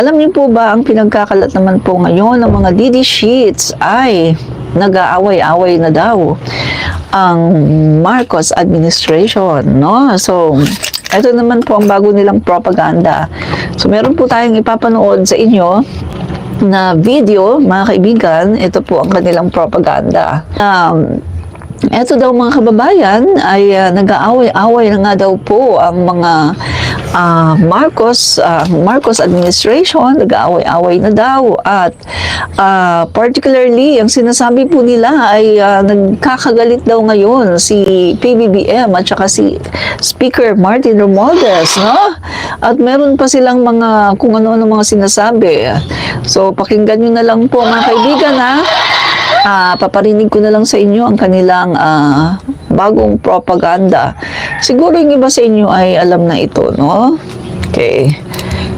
Alam niyo po ba, ang pinagkakalat naman po ngayon ng mga DD sheets ay nag-aaway-away na daw ang Marcos administration, no? So, ito naman po ang bago nilang propaganda. So, meron po tayong ipapanood sa inyo na video, mga kaibigan. Ito po ang kanilang propaganda. Ito daw mga kababayan ay nag-aaway-away na nga daw po ang mga Marcos administration, nag-aaway-away na daw at particularly ang sinasabi po nila ay nagkakagalit daw ngayon si PBBM at saka si Speaker Martin Romualdez, no? At meron pa silang mga kung ano-ano mga sinasabi. So pakinggan nyo na lang po mga kaibigan, ha? Paparinig ko na lang sa inyo ang kanilang bagong propaganda. Siguro yung iba sa inyo ay alam na ito, no? Okay.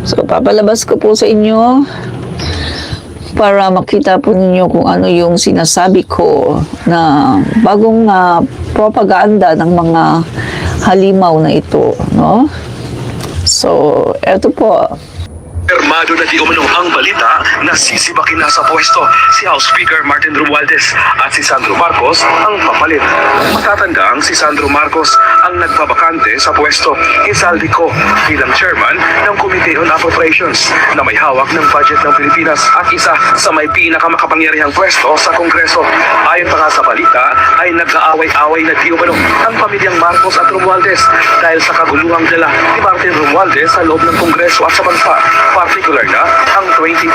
So, papalabas ko po sa inyo para makita po ninyo kung ano yung sinasabi ko na bagong propaganda ng mga halimaw na ito, no? So, eto po. Pirmado na di umano ang balita na sisibakin na sa pwesto si House Speaker Martin Romualdez at si Sandro Marcos ang papalit. Matatandang si Sandro Marcos ang nagpabakante sa pwesto ni Saldico bilang chairman ng Committee on Appropriations na may hawak ng budget ng Pilipinas at isa sa may pinakamakapangyarihang pwesto sa Kongreso. Ayon pa nga sa balita ay nag-aaway-away na di umano ang pamilyang Marcos at Romualdez dahil sa kaguluhang dala ni Martin Romualdez sa loob ng Kongreso at sa bansa. Particular na ang 2025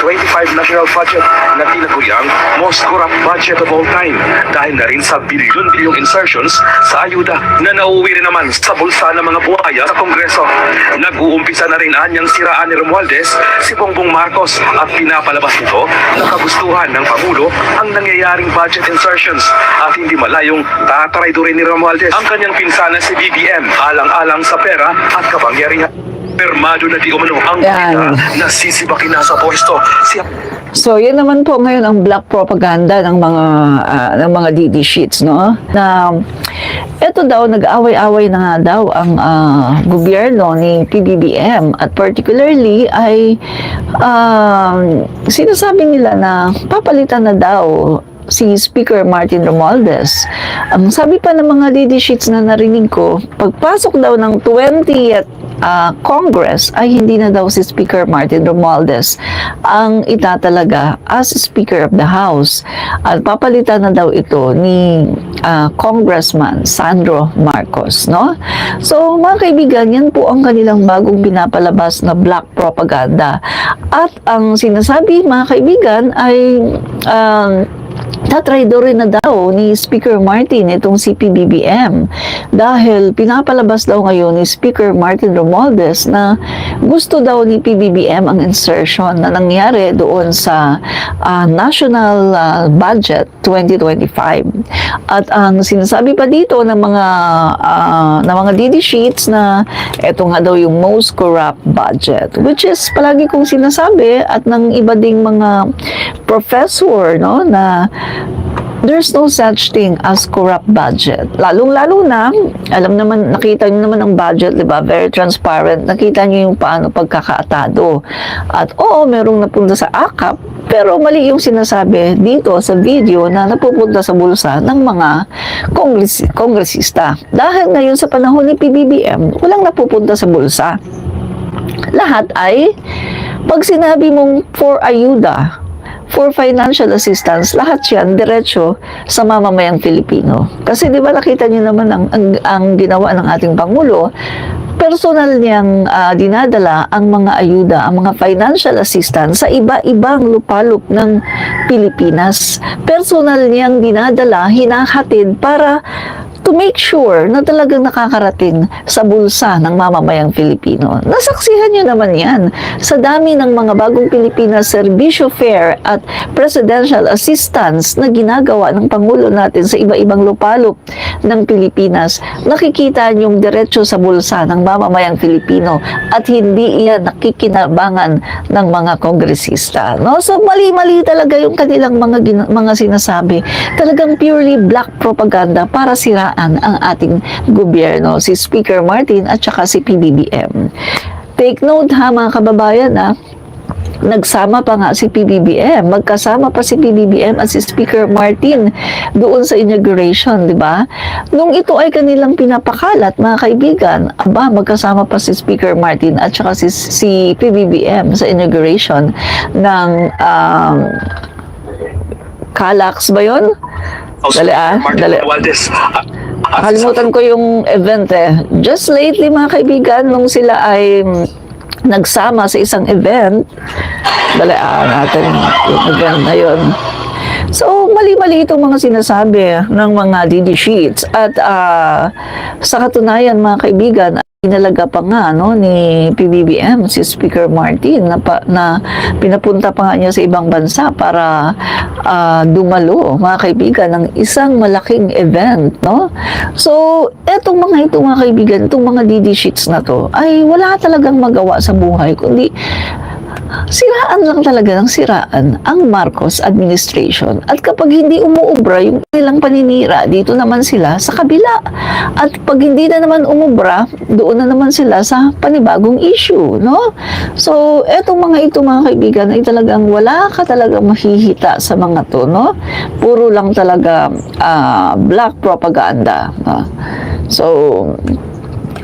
national budget na tinaguriang most corrupt budget of all time dahil na rin sa bilyon-bilyong insertions sa ayuda na nauuwi rin naman sa bulsa ng mga buhaya sa Kongreso. Nag-uumpisa na rin anyang siraan ni Romualdez si Bongbong Marcos at pinapalabas nito na kagustuhan ng Pangulo ang nangyayaring budget insertions at hindi malayong tataraydurin ni Romualdez ang kanyang pinsana si BBM alang-alang sa pera at kapangyarihan. Pirmado na di umano ang balita na sisibakin na sa pwesto si... So, yan naman po ngayon ang black propaganda ng mga DD sheets, no? Na ito daw, nag-away-away na nga daw ang gobyerno ni PBBM at particularly ay sinasabi nila na papalitan na daw si Speaker Martin Romualdez. Ang sabi pa ng mga DD sheets na narinig ko, pagpasok daw ng 20th Congress ay hindi na daw si Speaker Martin Romualdez ang itatalaga as Speaker of the House at papalitan na daw ito ni Congressman Sandro Marcos, no? So mga kaibigan, yan po ang kanilang bagong pinapalabas na black propaganda at ang sinasabi mga kaibigan ay tatraydorin na daw ni Speaker Martin itong si PBBM dahil pinapalabas daw ngayon ni Speaker Martin Romualdez na gusto daw ni PBBM ang insertion na nangyari doon sa National Budget 2025. At ang sinasabi pa dito ng mga DD sheets na ito nga daw yung most corrupt budget, which is palagi kong sinasabi at ng iba ding mga professor, no, na there's no such thing as corrupt budget. Lalong-lalo na, nakita niyo naman ang budget, di ba? Very transparent. Nakita niyo yung paano pagkakaatado. At oo, merong napunta sa akap, pero mali yung sinasabi dito sa video na napupunta sa bulsa ng mga kongresista. Dahil ngayon sa panahon ni PBBM, walang napupunta sa bulsa. Lahat ay, pag sinabi mong for ayuda, for financial assistance, lahat yan diretso sa mamamayang Pilipino. Kasi di ba nakita niyo naman ang ginawa ng ating Pangulo, personal niyang dinadala ang mga ayuda, ang mga financial assistance sa iba-ibang lupalop ng Pilipinas. Personal niyang dinadala, hinahatid para to make sure na talagang nakakarating sa bulsa ng mamamayang Pilipino. Nasaksihan nyo naman yan sa dami ng mga bagong Pilipinas Serbisyo Fair at Presidential Assistance na ginagawa ng Pangulo natin sa iba-ibang lupalop ng Pilipinas. Nakikita nyong diretso sa bulsa ng mamamayang Pilipino at hindi iyan nakikinabangan ng mga kongresista. No? So mali-mali talaga yung kanilang mga sinasabi. Talagang purely black propaganda para siraan ang ating gobyerno, si Speaker Martin at saka si PBBM. Take note ha mga kababayan ha, nagsama pa nga si PBBM, magkasama pa si PBBM at si Speaker Martin doon sa inauguration, di ba? Nung ito ay kanilang pinapakalat, mga kaibigan, aba, magkasama pa si Speaker Martin at saka si PBBM sa inauguration ng Calax ba yun? House Dali Speaker Martin dali. Romualdez at Nakalimutan ko yung event eh. Just lately mga kaibigan, nung sila ay nagsama sa isang event, dalaan natin yung event na yun. So, mali-mali itong mga sinasabi ng mga DD sheets. At sa katunayan mga kaibigan, inalaga pa nga ni PBBM si Speaker Martin na pinapunta pa nga niya sa ibang bansa para dumalo mga kaibigan ng isang malaking event, no? So etong mga kaibigan, itong mga DD sheets na to ay wala talagang magawa sa buhay kundi siraan lang talaga ng siraan ang Marcos administration. At kapag hindi umuubra yung nilang paninira, dito naman sila sa kabila. At pag hindi na naman umubra, doon na naman sila sa panibagong issue, no? So, etong mga kaibigan ay talagang wala ka talagang mahihita sa mga to, no? Puro lang talaga black propaganda. No? So,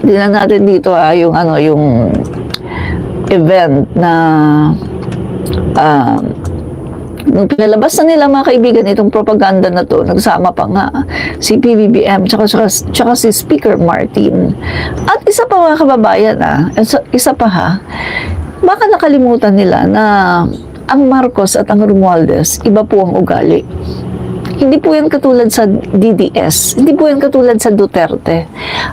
dinan natin dito yung event na nung pinalabas na nila mga kaibigan itong propaganda na to, nagsama pa nga si PBBM tsaka si Speaker Martin. At isa pa mga kababayan isa pa baka nakalimutan nila na ang Marcos at ang Romualdez iba po ang ugali. Hindi po yan katulad sa DDS. Hindi po yan katulad sa Duterte.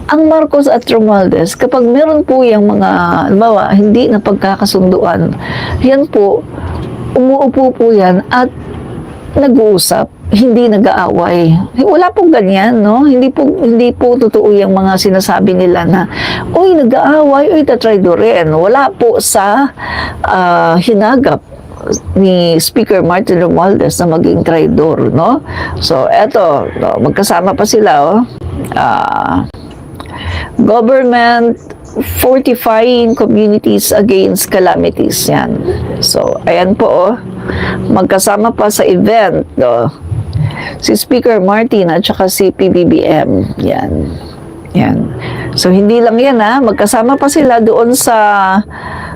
Ang Marcos at Romualdez, kapag meron po yung mga, halimbawa, hindi na pagkakasunduan, yan po, umuupo po yan at nag-uusap, hindi nag-aaway. Wala pong ganyan, no? Hindi po totoo yung mga sinasabi nila na, uy, nag-aaway, uy, tatraydorin. Wala po sa hinagap ni Speaker Martin Romualdez na maging traidor, no? So, eto, no, magkasama pa sila, government fortifying communities against calamities, yan. So, ayan po, magkasama pa sa event, no? Si Speaker Martin at saka si PBBM, yan. Yan. So, hindi lang yan magkasama pa sila doon sa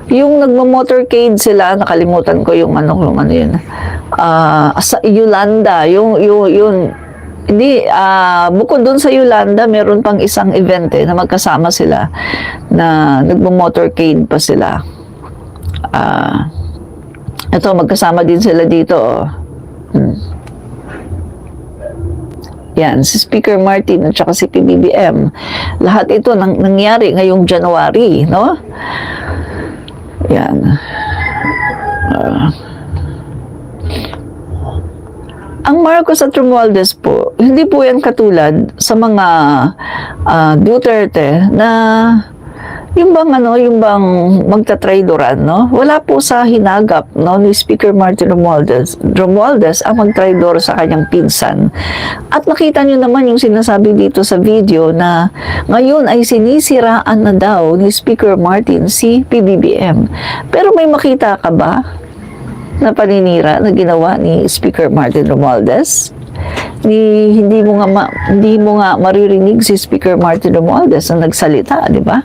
yung nagmo-motorcade sila, nakalimutan ko yung yun. Sa Yolanda, yung hindi, bukod doon sa Yolanda, meron pang isang event na magkasama sila na nagmo-motorcade pa sila. Ito, magkasama din sila dito. Yan, si Speaker Martin at saka si PBBM. Lahat ito nangyari ngayong January, no? Yan. Ang Marcos at Romualdez po, hindi po yan katulad sa mga Duterte na yung bang magtatraidoran, no? Wala po sa hinagap, no, ni Speaker Martin Romualdez ang magtraidor sa kanyang pinsan. At nakita nyo naman yung sinasabi dito sa video na ngayon ay sinisiraan na daw ni Speaker Martin si PBBM. Pero may makita ka ba na paninira na ginawa ni Speaker Martin Romualdez? Hindi mo nga maririnig si Speaker Martin Romualdez na nagsalita, di ba?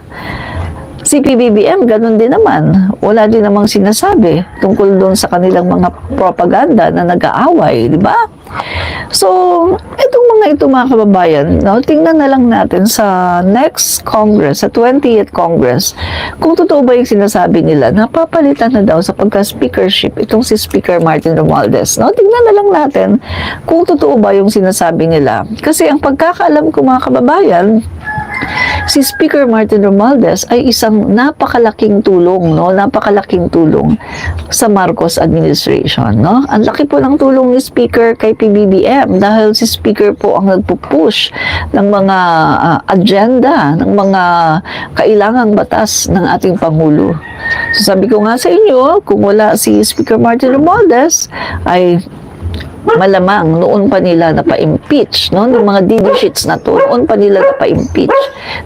Si PBBM, ganun din naman. Wala din namang sinasabi tungkol doon sa kanilang mga propaganda na nag-aaway, di ba? So, itong mga kababayan, no, tingnan na lang natin sa next Congress, sa 20th Congress, kung totoo ba yung sinasabi nila na papalitan na daw sa pagka-speakership itong si Speaker Martin Romualdez. No? Tingnan na lang natin kung totoo ba yung sinasabi nila. Kasi ang pagkakaalam ko mga kababayan, si Speaker Martin Romualdez ay isang napakalaking tulong, no? Napakalaking tulong sa Marcos administration, no? Ang laki po ng tulong ni Speaker kay PBBM dahil si Speaker po ang nagpo-push ng mga agenda, ng mga kailangang batas ng ating Pangulo. So sabi ko nga sa inyo, kung wala si Speaker Martin Romualdez, ay malamang noon pa nila napa-impeach, no? Ng mga DD sheets na to, noon pa nila napa-impeach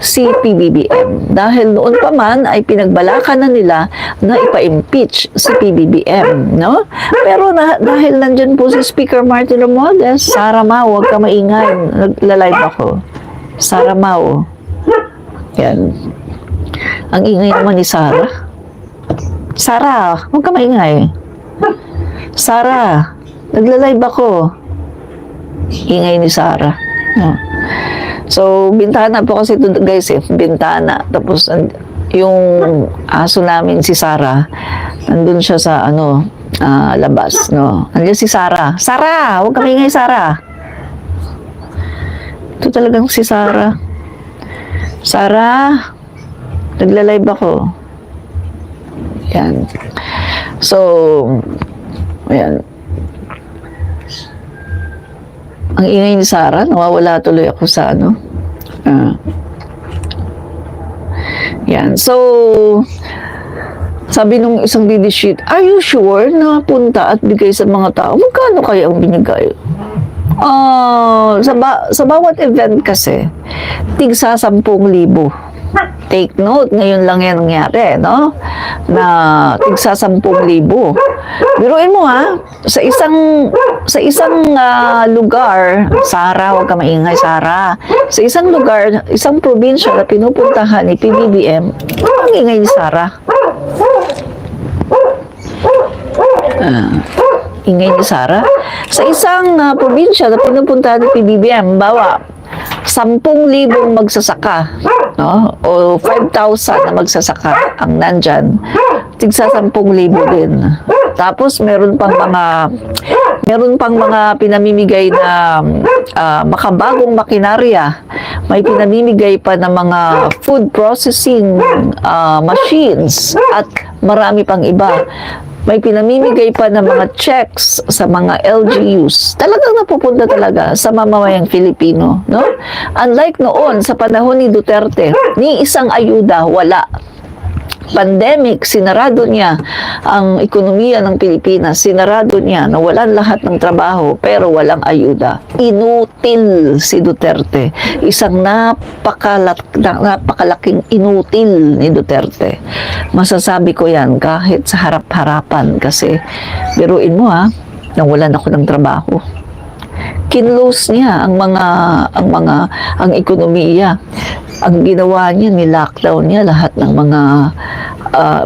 si PBBM. Dahil noon pa man ay pinagbalakan na nila na ipa-impeach si PBBM, no? Pero dahil nandyan po si Speaker Martin Romualdez, Sara Mau, huwag ka maingay. Nagla-live ako. Sara Mau. Yan. Ang ingay naman ni Sara. Sara, huwag ka maingay. Sara, nagla-live ako. Ingay ni Sara. No. So, bintana po kasi ito guys bintana. Tapos, yung aso namin si Sara, nandun siya sa labas, no. Nandiyan si Sara. Sara, huwag ka maingay, Sara. Ito talagang si Sara. Sara, nagla-live ako. Yan. So, ayan. Ang ingay ni Sara, nawawala tuloy ako sa yan. So, sabi nung isang DD sheet, are you sure na punta at bigay sa mga tao? Magkano kaya ang binigay? Sa bawat event kasi, tigsa 10,000. Take note, ngayon lang yan nangyari, no? Na tigsa 10,000. Biruin mo sa isang lugar, Sara, huwag ka maingay, Sara. Sa isang lugar, isang probinsya na pinupuntahan ni PBBM, ang ingay ni Sara. Ingay ni Sara. Sa isang probinsya na pinupuntahan ni PBBM, bawa 10,000 magsasaka, no? O 5,000 na magsasaka ang nandyan, tigsa 10,000 din. Tapos meron pang mga pinamimigay na makabagong makinarya. May pinamimigay pa ng mga food processing machines at marami pang iba. May pinamimigay pa ng mga checks sa mga LGUs. Talagang napupunta talaga sa mamamayang Filipino, no? Unlike noon sa panahon ni Duterte, ni isang ayuda wala. Pandemic, sinarado niya ang ekonomiya ng Pilipinas, sinarado niya, nawalan lahat ng trabaho pero walang ayuda. Inutil si Duterte. Isang napakalaking inutil ni Duterte. Masasabi ko yan kahit sa harap-harapan kasi biruin mo nawalan ako ng trabaho. Kinlose niya ang ekonomiya. Ang ginawa niya, ni-lockdown niya lahat ng mga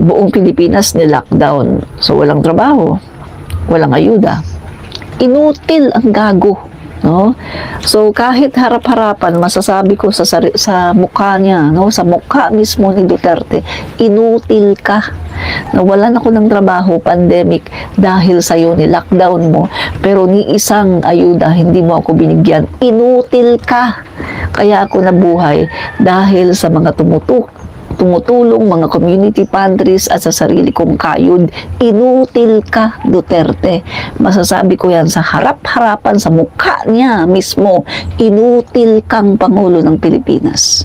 buong Pilipinas ni-lockdown. So, walang trabaho, walang ayuda. Inutil ang gago, no? So, kahit harap-harapan, masasabi ko sa mukha niya, no? Sa mukha mismo ni Duterte, inutil ka. Nawalan ako ng trabaho, pandemic, dahil sa'yo ni-lockdown mo, pero ni isang ayuda, hindi mo ako binigyan. Inutil ka. Kaya ako nabuhay dahil sa mga tumutulong, mga community pantries at sa sarili kong kayod. Inutil ka, Duterte. Masasabi ko yan sa harap-harapan, sa mukha niya mismo. Inutil kang Pangulo ng Pilipinas.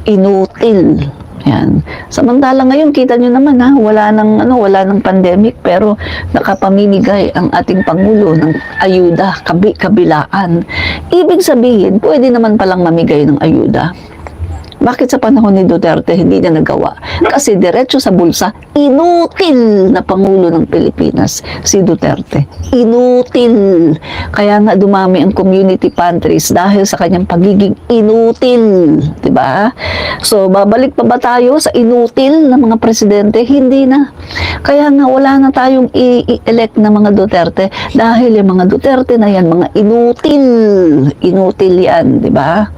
Inutil. Yan. Samantala ngayon, kita nyo naman wala nang pandemic pero nakapamimigay ang ating Pangulo ng ayuda, kabilaan. Ibig sabihin, pwede naman palang mamigay ng ayuda. Bakit sa panahon ni Duterte hindi na nagawa? Kasi diretso sa bulsa, inutil na Pangulo ng Pilipinas si Duterte. Inutil. Kaya nga dumami ang community pantries dahil sa kanyang pagiging inutil. Diba? So, babalik pa ba tayo sa inutil na mga presidente? Hindi na. Kaya nga wala na tayong i-elect na mga Duterte dahil yung mga Duterte na yan, mga inutil. Inutil yan, diba?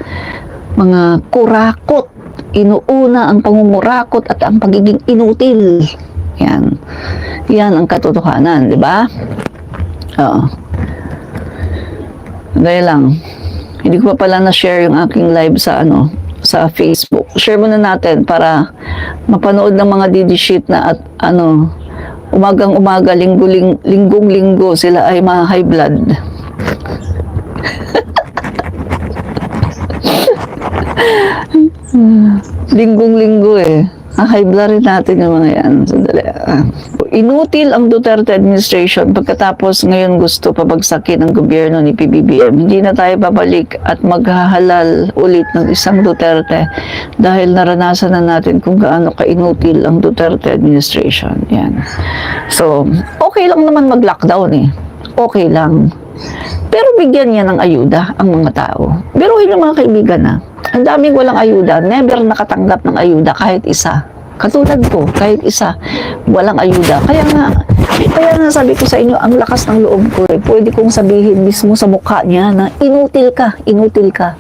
Mga kurakot, inuuna ang pangumurakot at ang pagiging inutil. Yan. Yan ang katotohanan, di ba? Oo. Gaya lang. Hindi ko pa pala na-share yung aking live sa sa Facebook. Share muna natin para mapanood ng mga DD sheet na at umagang-umaga, linggong-linggo sila ay mga high blood. Linggong-linggo High-blurrin natin yung mga yan. Sandali. Inutil ang Duterte administration pagkatapos ngayon gusto pabagsakin ng gobyerno ni PBBM. Hindi na tayo babalik at maghahalal ulit ng isang Duterte dahil naranasan na natin kung gaano ka-inutil ang Duterte administration. Yan. So, okay lang naman mag-lockdown eh. Okay lang. Pero bigyan niya ng ayuda ang mga tao. Biruhin yung mga kaibigan na. Ang daming walang ayuda. Never nakatanggap ng ayuda kahit isa. Katulad ko, kahit isa. Walang ayuda. Kaya nga sabi ko sa inyo, ang lakas ng loob ko eh. Pwede kong sabihin mismo sa mukha niya na inutil ka, inutil ka.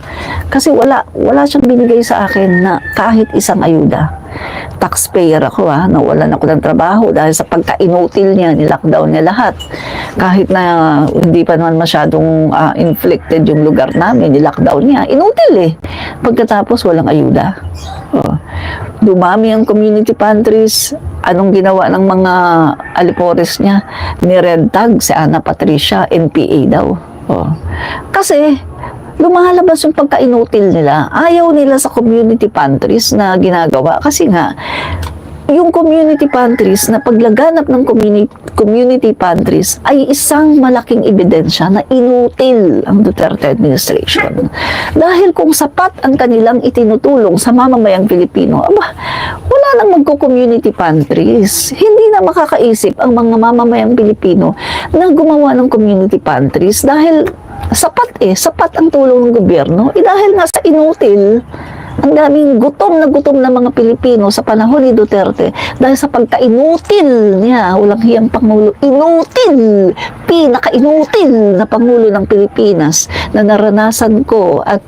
Kasi wala siyang binigay sa akin na kahit isang ayuda. Taxpayer ako nawalan ako ng trabaho dahil sa pagka-inutil niya, nilockdown niya lahat. Kahit na hindi pa naman masyadong inflicted yung lugar namin, nilockdown niya, inutil eh. Pagkatapos walang ayuda. Dumami ang community pantries. Anong ginawa ng mga alipores niya? Ni-red tag si Ana Patricia, NPA daw. Kasi lumalabas yung pagka-inutil nila. Ayaw nila sa community pantries na ginagawa kasi nga yung community pantries na paglaganap ng community pantries ay isang malaking ebidensya na inutil ang Duterte administration. Dahil kung sapat ang kanilang itinutulong sa mamamayang Pilipino, wala nang magko-community pantries. Hindi na makakaisip ang mga mamamayang Pilipino na gumawa ng community pantries dahil sapat ang tulong ng gobyerno. Dahil nga sa inutil, ang daming gutom na mga Pilipino sa panahon ni Duterte dahil sa pagka-inutil niya, walang hiyang Pangulo, inutil, pinaka-inutil na Pangulo ng Pilipinas na naranasan ko at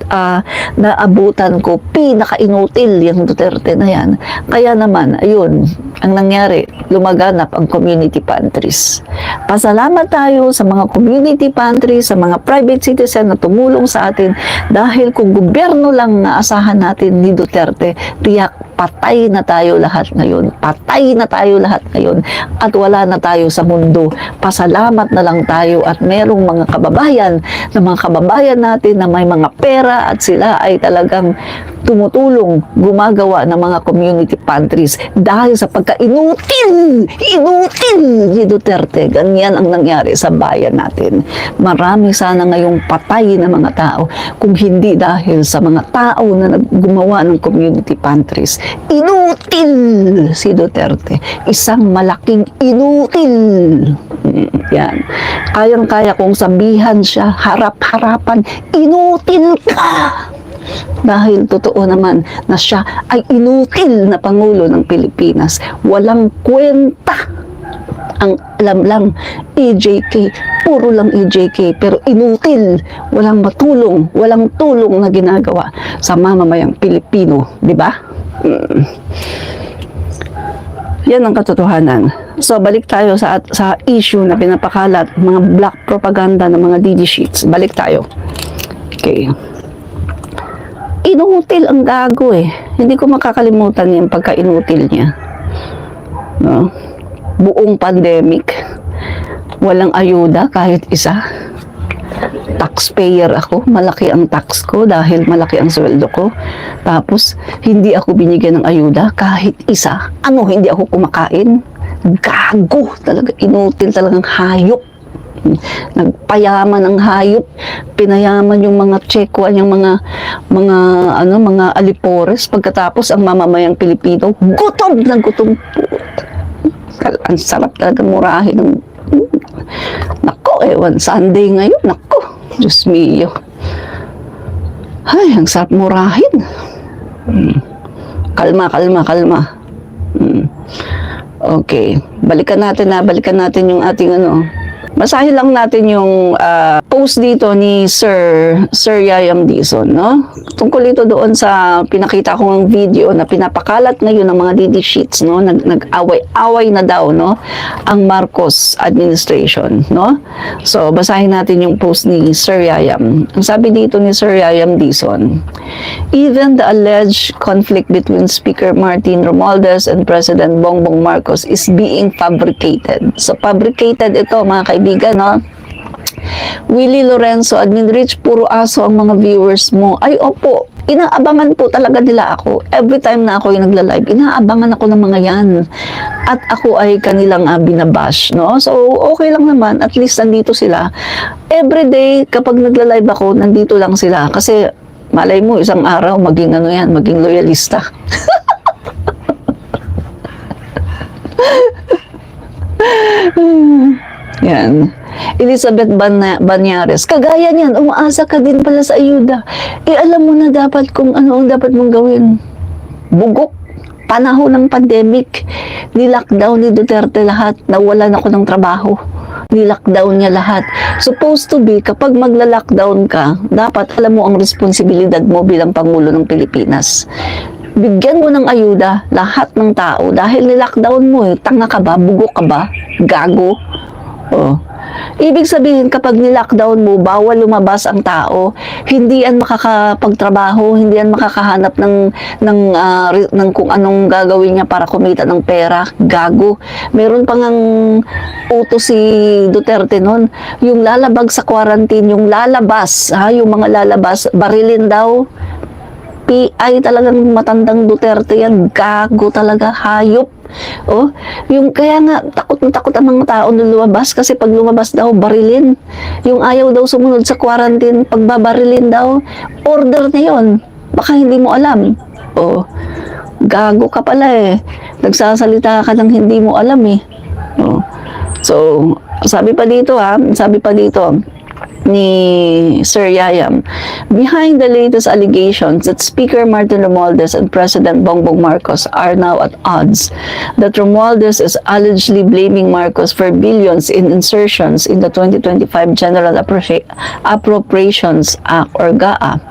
naabutan ko, pinaka-inutil yung Duterte na yan. Kaya naman, ayun, ang nangyari, lumaganap ang community pantries. Pasalamat tayo sa mga community pantries, sa mga private citizen na tumulong sa atin dahil kung gobyerno lang na asahan natin ni Duterte, tiyak patay na tayo lahat ngayon. Patay na tayo lahat ngayon at wala na tayo sa mundo. Pasalamat na lang tayo at merong mga kababayan natin na may mga pera at sila ay talagang tumutulong, gumagawa ng mga community pantries dahil sa pagka-inutil ni Duterte. Ganyan ang nangyari sa bayan natin. Marami sana ngayong patay na mga tao kung hindi dahil sa mga tao na gumawa ng community pantries. Inutil si Duterte. Isang malaking inutil. Yan. Kayang-kaya kong sabihan siya, harap-harapan, inutil ka! Dahil totoo naman na siya ay inutil na Pangulo ng Pilipinas. Walang kwenta. Ang alam lang, EJK, puro lang EJK, pero inutil, walang tulong na ginagawa sa mamamayang Pilipino, di ba? Yan ang katotohanan. So, balik tayo sa issue na pinapakalat, mga black propaganda ng mga DD sheets. Balik tayo. Okay. Inutil ang gago eh. Hindi ko makakalimutan yung pagka-inutil niya. No? Buong pandemic, walang ayuda kahit isa. Taxpayer ako, malaki ang tax ko dahil malaki ang sweldo ko. Tapos, hindi ako binigyan ng ayuda kahit isa. Hindi ako kumakain? Gago talaga, inutil talagang hayop. Nagpayaman ang hayop, pinayaman yung mga tsekwan, yung mga alipores, pagkatapos ang mamamayang Pilipino gutom na gutom. Ang sarap talaga murahin. Nako, Sunday ngayon, nako, Diyos mio. Ay, ang sarap murahin. Kalma. Okay, balikan natin yung ating Basahin lang natin yung post dito ni Sir Yayam Dizon, no? Tungkol ito doon sa pinakita kong video na pinapakalat ngayon ng mga DD sheets, no? Nag-away na daw, no? Ang Marcos administration, no? So, basahin natin yung post ni Sir Yayam. Ang sabi dito ni Sir Yayam Dizon, even the alleged conflict between Speaker Martin Romualdez and President Bongbong Marcos is being fabricated. So, fabricated ito, mga kaibigan, no? Willie Lorenzo, Admin Rich, puro aso ang mga viewers mo. Ay, opo, inaabangan po talaga nila ako. Every time na ako yung nagla-live, inaabangan ako ng mga yan. At ako ay kanilang binabash, no? So, okay lang naman. At least nandito sila. Every day, kapag nagla-live ako, nandito lang sila. Kasi, malay mo, isang araw, maging maging loyalista. Yan. Elizabeth Banyares, kagaya niyan, umaasa ka din pala sa ayuda. Alam mo na dapat kung ano ang dapat mong gawin. Bugok. Panahon ng pandemic, ni-lockdown ni Duterte lahat. Nawalan ako ng trabaho. Ni-lockdown niya lahat. Supposed to be, kapag magla-lockdown ka, dapat alam mo ang responsibilidad mo bilang Pangulo ng Pilipinas. Bigyan mo ng ayuda lahat ng tao dahil ni-lockdown mo. Tanga ka ba? Bugok ka ba? Gago? Oh. Ibig sabihin, kapag ni-lockdown mo, bawal lumabas ang tao, hindi yan makakapagtrabaho, hindi yan makakahanap ng kung anong gagawin niya para kumita ng pera. Gago. Meron pang ang utos si Duterte noon, yung lalabag sa quarantine, yung lalabas, yung mga lalabas, barilin daw. PI talagang matandang Duterte yan. Gago talaga, hayop. Oh, yung kaya nga takot na takot ang mga tao na lumabas kasi pag lumabas daw barilin. Yung ayaw daw sumunod sa quarantine, pagbabarilin daw, order na yon. Baka hindi mo alam. Oh, gago ka pala eh. Nagsasalita ka ng hindi mo alam eh. Oh. So, sabi pa dito ni Sir Yayam, behind the latest allegations that Speaker Martin Romualdez and President Bongbong Marcos are now at odds, that Romualdez is allegedly blaming Marcos for billions in insertions in the 2025 General Appropriations Act or GAA,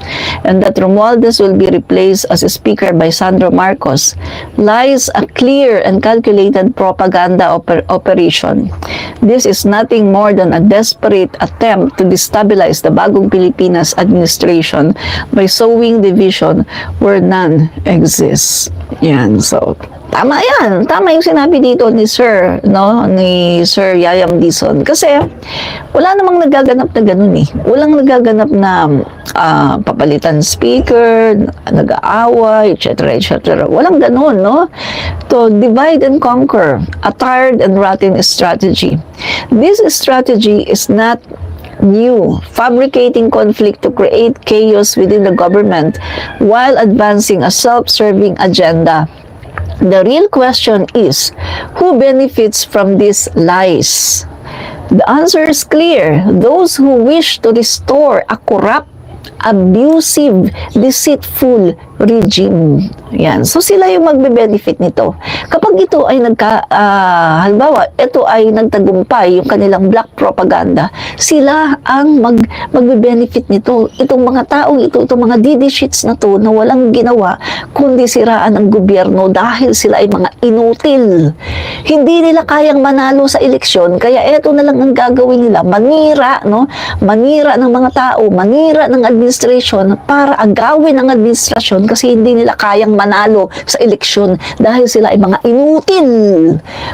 and that Romualdez will be replaced as a Speaker by Sandro Marcos, lies a clear and calculated propaganda operation. This is nothing more than a desperate attempt to destabilize the Bagong Pilipinas administration by sowing division where none exists. Yan. So, tama yan. Tama yung sinabi dito ni Sir, no? Ni Sir Yayam Dizon. Kasi, wala namang nagaganap na ganun eh. Walang nagaganap na papalitan speaker, nag-aaway, etc. etc. Walang ganun, no? To divide and conquer, a tired and rotten strategy. This strategy is not new, fabricating conflict to create chaos within the government while advancing a self-serving agenda. The real question is, who benefits from these lies? The answer is clear. Those who wish to restore a corrupt, abusive, deceitful regime. Yan. So, sila yung magbe-benefit nito. Kapag ito ay halimbawa, ito ay nagtagumpay, yung kanilang black propaganda, sila ang magbe-benefit nito. Itong mga taong itong mga DD sheets na to, na walang ginawa, kundi siraan ng gobyerno dahil sila ay mga inutil. Hindi nila kayang manalo sa eleksyon, kaya ito na lang ang gagawin nila, manira, no? Manira ng mga tao, manira ng administration para agawin ang administrasyon kasi hindi nila kayang manalo sa eleksyon dahil sila ay mga inutil.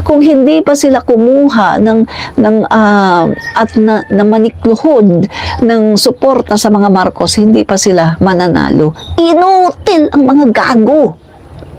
Kung hindi pa sila kumuha at manikluhod ng suporta sa mga Marcos, hindi pa sila mananalo. Inutil ang mga gago.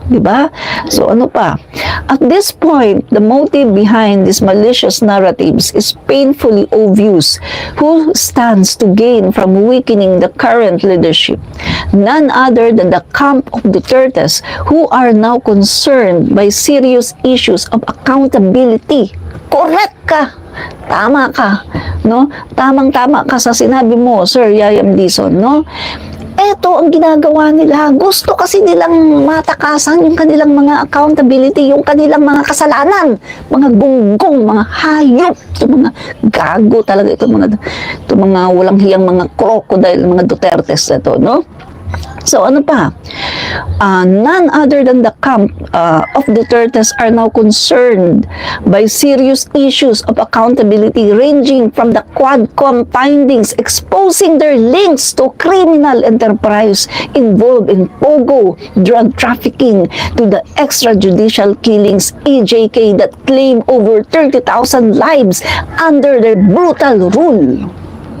Diba? So, ano pa? At this point, the motive behind these malicious narratives is painfully obvious. Who stands to gain from weakening the current leadership? None other than the camp of Dutertes, who are now concerned by serious issues of accountability. Correct ka! Tama ka, no? Tamang-tama ka sa sinabi mo, Sir Yayam Dizon, no? Eto ang ginagawa nila. Gusto kasi nilang matakasan yung kanilang mga accountability, yung kanilang mga kasalanan, mga gunggong, mga hayop, yung mga gago talaga itong mga walang hiyang mga crocodile, mga Dutertes ito, no? So, ano pa? None other than the camp of Dutertes are now concerned by serious issues of accountability ranging from the Quadcom findings exposing their links to criminal enterprise involved in Pogo, drug trafficking, to the extrajudicial killings EJK that claim over 30,000 lives under their brutal rule.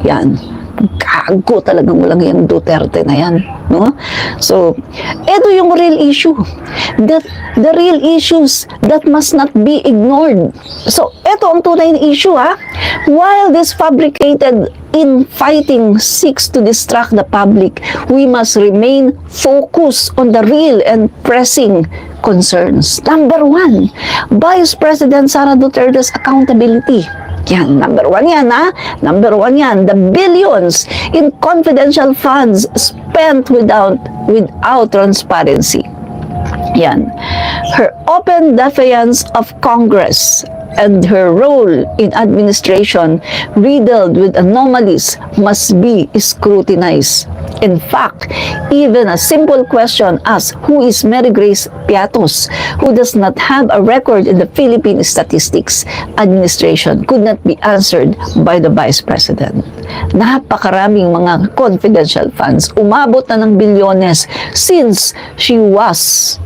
Yan. Gago talagang walang yung Duterte na yan, no? So, ito yung real issue. The real issues that must not be ignored. So, ito ang tunay na issue, ha? While this fabricated infighting seeks to distract the public, we must remain focused on the real and pressing concerns. Number one, Vice President Sara Duterte's accountability. Yan, number one yan, ha? Number one yan, the billions in confidential funds spent without transparency. Yan. Her open defiance of Congress and her role in administration riddled with anomalies must be scrutinized. In fact, even a simple question as who is Mary Grace Piatos, who does not have a record in the Philippine Statistics Administration, could not be answered by the Vice President. Napakaraming mga confidential funds, umabot na ng bilyones since she was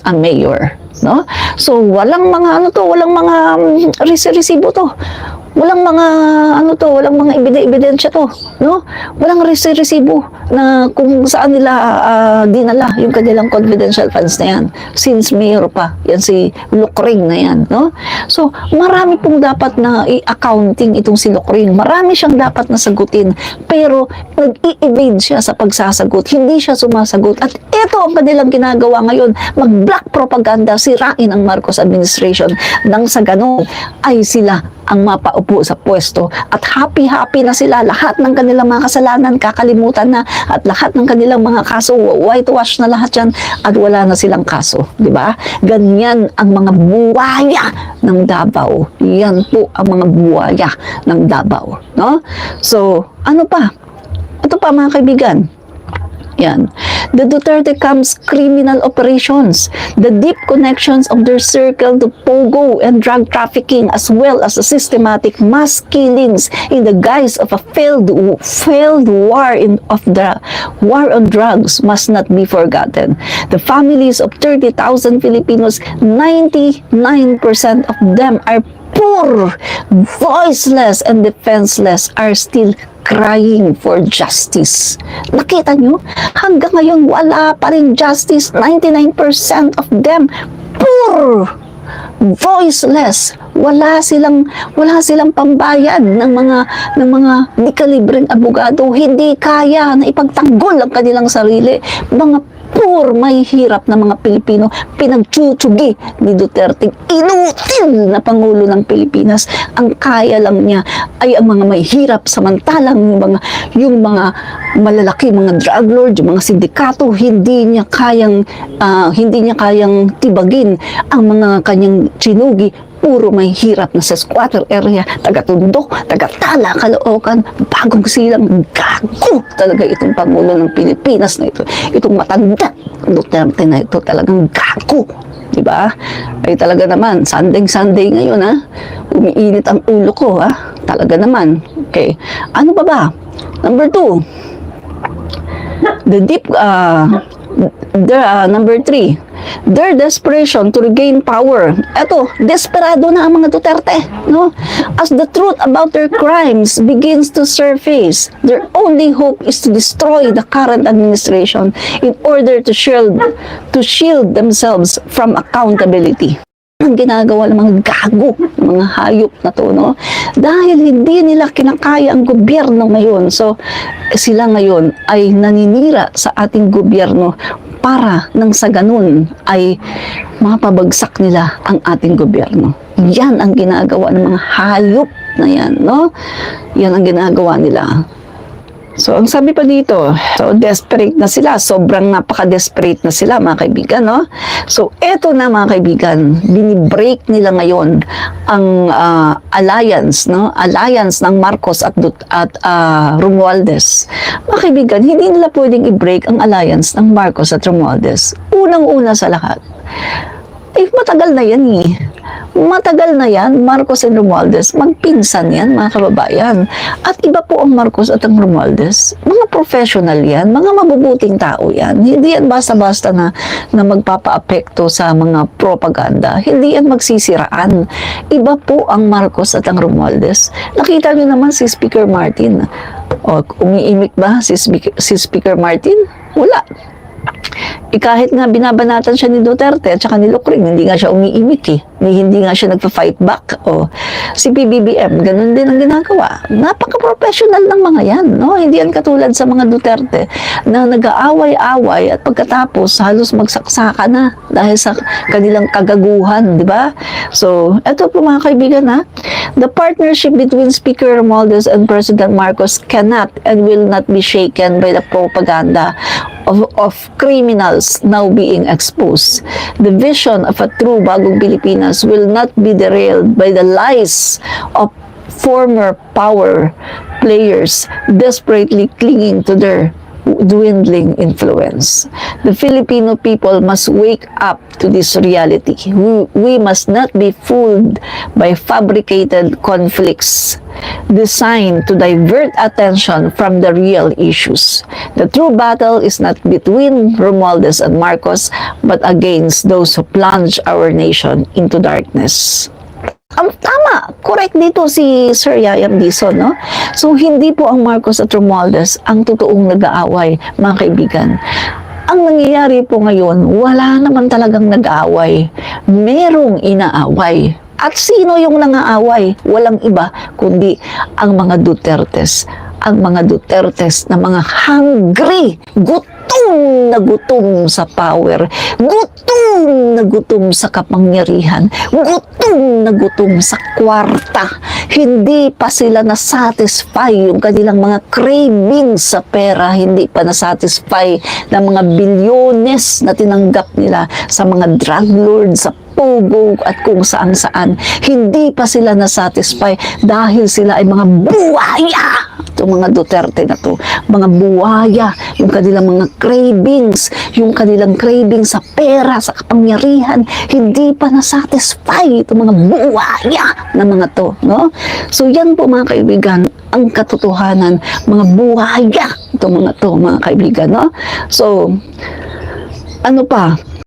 a mayor, no? So walang mga walang mga resibo to. Walang mga walang mga ebidensya to, no? Walang resibo na kung saan nila dinala yung kanilang confidential funds na yan. Since mayor pa, yan si Lucring na yan, no? So, marami pong dapat na i-accounting itong si Lucring. Marami siyang dapat na sagutin, pero nag-i-evade siya sa pagsasagot. Hindi siya sumasagot. At ito ang kanilang ginagawa ngayon, mag-black propaganda, sirain ang Marcos administration. Nang sa ganun ay sila ang mapaupo sa pwesto at happy-happy na sila. Lahat ng kanilang mga kasalanan kakalimutan na at lahat ng kanilang mga kaso whitewash na lahat yan at wala na silang kaso, di ba? Ganyan ang mga buwaya ng Davao. Yan po ang mga buwaya ng Davao, no? So, ano pa? Ito pa mga kaibigan. Yan. The Duterte camps criminal operations, the deep connections of their circle to pogo and drug trafficking, as well as the systematic mass killings in the guise of a failed war on drugs must not be forgotten. The families of 30,000 Filipinos, 99% of them are poor, voiceless, and defenseless, are still crying for justice. Nakita nyo? Hanggang ngayon, wala pa rin justice. 99% of them, poor, voiceless. Wala silang pambayad ng mga di kalibreng abogado. Hindi kaya na ipagtanggol ang kanilang sarili. Mga poor, may hirap na mga Pilipino, pinagtsutugi ni Duterte. Inutil na Pangulo ng Pilipinas. Ang kaya lang niya ay ang mga may hirap, samantalang yung mga malalaki, mga drug lord, yung mga sindikato, hindi niya kayang tibagin ang mga kanyang chinugi. Puro may hirap na sa squatter area, taga-Tondo, taga-Tala, Caloocan, bagong silang gago talaga itong Pangulo ng Pilipinas na ito. Itong matanda, Duterte na ito, talagang gago. Diba? Ay talaga naman, Sunday ngayon, ha? Umiinit ang ulo ko, ha? Talaga naman. Okay. Ano ba? Number 2. Number 3, their desperation to regain power. Eto, desperado na ang mga Duterte, no? As the truth about their crimes begins to surface, their only hope is to destroy the current administration in order to shield themselves from accountability. Ang ginagawa ng mga gago, ng mga hayop na to, no? Dahil hindi nila kinakaya ang gobyerno ngayon. So, sila ngayon ay naninira sa ating gobyerno para nang sa ganun ay mapabagsak nila ang ating gobyerno. Yan ang ginagawa ng mga hayop na yan, no? Yan ang ginagawa nila. So, ang sabi pa dito, so desperate na sila, sobrang napaka-desperate na sila mga kaibigan, no? So, eto na mga kaibigan, binibreak nila ngayon ang alliance, no? Alliance ng Marcos at Romualdez. Mga kaibigan, hindi nila pwedeng i-break ang alliance ng Marcos at Romualdez. Unang-una sa lahat, Eh, matagal na yan eh. Matagal na yan, Marcos and Romualdez. Magpinsan yan, mga kababayan. At iba po ang Marcos at ang Romualdez. Mga professional yan, mga mabubuting tao yan. Hindi yan basta-basta na magpapa-apekto sa mga propaganda. Hindi yan magsisiraan. Iba po ang Marcos at ang Romualdez. Nakita niyo naman si Speaker Martin. O, umiimik ba si Speaker Martin? Wala. Kahit nga binabanatan siya ni Duterte at saka ni Lucring, hindi nga siya umiimik eh. Hindi nga siya nagpa-fight back. O, si PBBM, ganun din ang ginagawa. Napaka-professional ng mga yan, no? Hindi yan katulad sa mga Duterte na nag-aaway-away at pagkatapos halos magsaksakan na dahil sa kanilang kagaguhan, di ba? So, eto po mga kaibigan ha, the partnership between Speaker Romualdez and President Marcos cannot and will not be shaken by the propaganda of criminals now being exposed. The vision of a true bagong Pilipinas will not be derailed by the lies of former power players desperately clinging to their dwindling influence. The Filipino people must wake up to this reality. We must not be fooled by fabricated conflicts designed to divert attention from the real issues. The true battle is not between Romualdez and Marcos, but against those who plunge our nation into darkness. Tama, correct dito si Sir Yayam Dizon, no? So, hindi po ang Marcos at Romualdez ang totoong nag-aaway, mga kaibigan. Ang nangyayari po ngayon, wala naman talagang nag-aaway. Merong inaaway. At sino yung nangaaway? Walang iba, kundi ang mga Dutertes. Ang mga Dutertes na mga hungry, gutom na gutom sa power, gutom na gutom sa kapangyarihan, gutom na gutom sa kwarta. Hindi pa sila na-satisfy yung kanilang mga cravings sa pera, hindi pa na-satisfy ng mga bilyones na tinanggap nila sa mga drug lords, sa pogo at kung saan-saan. Hindi pa sila na-satisfy dahil sila ay mga buwaya. Itong mga Duterte na to, mga buwaya, yung kanilang mga cravings, yung kanilang cravings sa pera, sa kapangyarihan, hindi pa na-satisfy itong mga buwaya na mga to, no? So yan po mga kaibigan, ang katotohanan, mga buwaya itong mga to, mga kaibigan, no? So, ano pa?